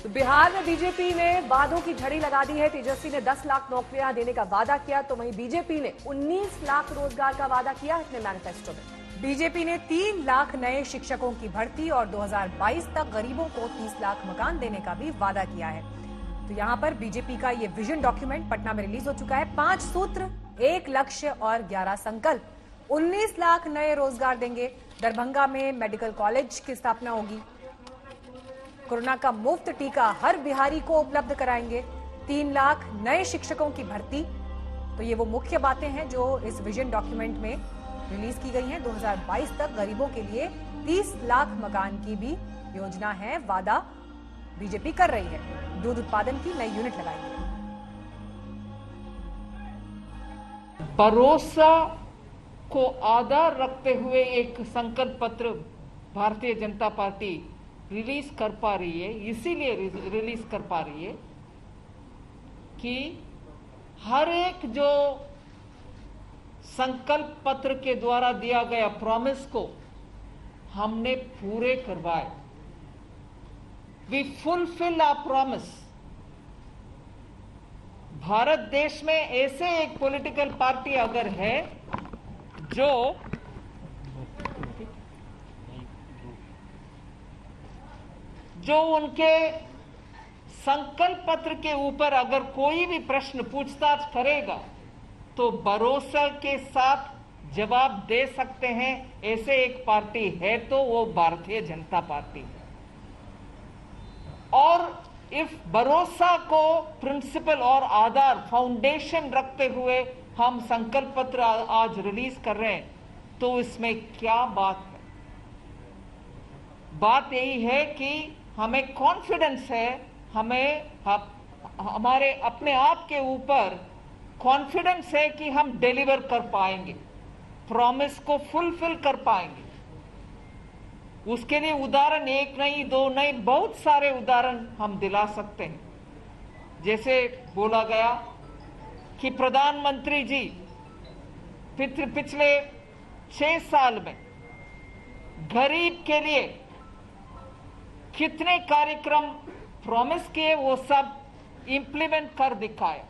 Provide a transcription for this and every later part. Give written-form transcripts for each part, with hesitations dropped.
तो बिहार में बीजेपी ने वादों की झड़ी लगा दी है। तेजस्वी ने 10 लाख नौकरियां देने का वादा किया, तो वहीं बीजेपी ने 19 लाख रोजगार का वादा किया अपने मैनिफेस्टो में। बीजेपी ने 3 लाख नए शिक्षकों की भर्ती और 2022 तक गरीबों को 30 लाख मकान देने का भी वादा किया है। तो यहां पर बीजेपी का ये विजन डॉक्यूमेंट पटना में रिलीज हो चुका है। 5 सूत्र, 1 लक्ष्य और 11 संकल्प। 19 लाख नए रोजगार देंगे। दरभंगा में मेडिकल कॉलेज की स्थापना होगी। कोरोना का मुफ्त टीका हर बिहारी को उपलब्ध कराएंगे। 3 लाख नए शिक्षकों की भर्ती। तो ये वो मुख्य बातें हैं जो इस विजन डॉक्यूमेंट में रिलीज की गई हैं। 2022 तक गरीबों के लिए 30 लाख मकान की भी योजना है, वादा बीजेपी कर रही है। दूध उत्पादन की नई यूनिट लगाएंगे। भरोसा को आधार रखते हुए एक संकल्प पत्र भारतीय जनता पार्टी रिलीज कर पा रही है। इसीलिए रिलीज कर पा रही है कि हर एक जो संकल्प पत्र के द्वारा दिया गया प्रॉमिस को हमने पूरे करवाए। We fulfil our promise. Bharat देश में ऐसे एक पॉलिटिकल पार्टी अगर है जो उनके संकल्प पत्र के ऊपर अगर कोई भी प्रश्न पूछताछ करेगा तो भरोसा के साथ जवाब दे सकते हैं, ऐसे एक पार्टी है तो वो भारतीय जनता पार्टी है। और इस भरोसा को प्रिंसिपल और आधार फाउंडेशन रखते हुए हम संकल्प पत्र आज रिलीज कर रहे हैं, तो इसमें क्या बात है? बात यही है कि हमें कॉन्फिडेंस है, हमारे अपने आप के ऊपर कॉन्फिडेंस है कि हम डिलीवर कर पाएंगे, प्रॉमिस को फुलफिल कर पाएंगे। उसके लिए उदाहरण एक नहीं, दो नहीं, बहुत सारे उदाहरण हम दिला सकते हैं। जैसे बोला गया कि प्रधानमंत्री जी पिछले 6 साल में गरीब के लिए कितने कार्यक्रम प्रॉमिस किए, वो सब इंप्लीमेंट कर दिखाए।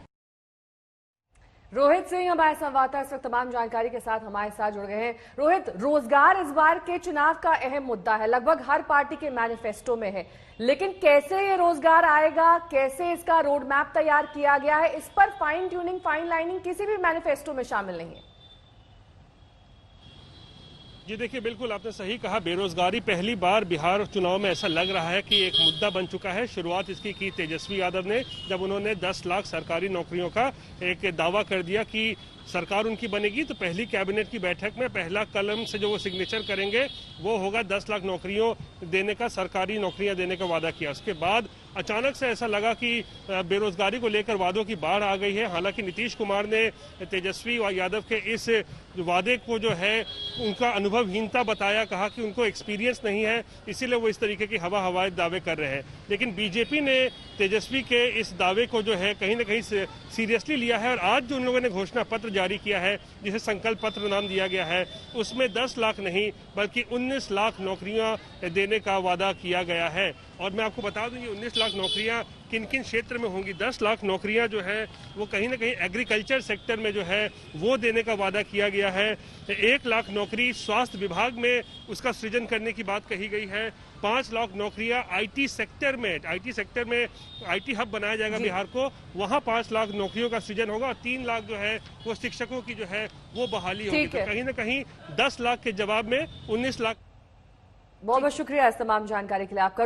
रोहित सिंह हमारे संवाददाता इस वक्त तमाम जानकारी के साथ हमारे साथ जुड़ गए हैं। रोहित, रोजगार इस बार के चुनाव का अहम मुद्दा है, लगभग हर पार्टी के मैनिफेस्टो में है, लेकिन कैसे ये रोजगार आएगा, कैसे इसका रोड मैप तैयार किया गया है, इस पर फाइन ट्यूनिंग, फाइन लाइनिंग किसी भी मैनिफेस्टो में शामिल नहीं है। जी देखिए, बिल्कुल आपने सही कहा। बेरोजगारी पहली बार बिहार चुनाव में ऐसा लग रहा है कि एक मुद्दा बन चुका है। शुरुआत इसकी की तेजस्वी यादव ने, जब उन्होंने 10 लाख सरकारी नौकरियों का एक दावा कर दिया कि सरकार उनकी बनेगी तो पहली कैबिनेट की बैठक में पहला कलम से जो वो सिग्नेचर करेंगे वो होगा 10 लाख नौकरियों देने का, सरकारी नौकरियां देने का वादा किया। उसके बाद अचानक से ऐसा लगा कि बेरोजगारी को लेकर वादों की बाढ़ आ गई है। हालांकि नीतीश कुमार ने तेजस्वी और यादव के इस वादे को जो है उनका अनुभवहीनता बताया, कहा कि उनको एक्सपीरियंस नहीं है, इसीलिए वो इस तरीके की हवाई दावे कर रहे हैं। लेकिन बीजेपी ने तेजस्वी के इस दावे को जो है कहीं ना कहीं सीरियसली लिया है और आज जो उन लोगों ने घोषणा पत्र जारी किया है, जिसे संकल्प पत्र नाम दिया गया है, उसमें 10 लाख नहीं बल्कि 19 लाख नौकरियां देने का वादा किया गया है। और मैं आपको बता दूं, ये 19 लाख नौकरियां किन किन क्षेत्र में होंगी। 10 लाख नौकरियां जो है वो कहीं ना कहीं एग्रीकल्चर सेक्टर में जो है वो देने का वादा किया गया है। 1 लाख नौकरी स्वास्थ्य विभाग में उसका सृजन करने की बात कही गई है। 5 लाख नौकरियां आईटी सेक्टर में आईटी हब बनाया जाएगा बिहार को, वहां 5 लाख नौकरियों का सृजन होगा। और 3 लाख जो है वो शिक्षकों की जो है वो बहाली होगी। तो कहीं ना कहीं 10 लाख के जवाब में 19 लाख। बहुत बहुत शुक्रिया इस तमाम जानकारी के लिए आपका।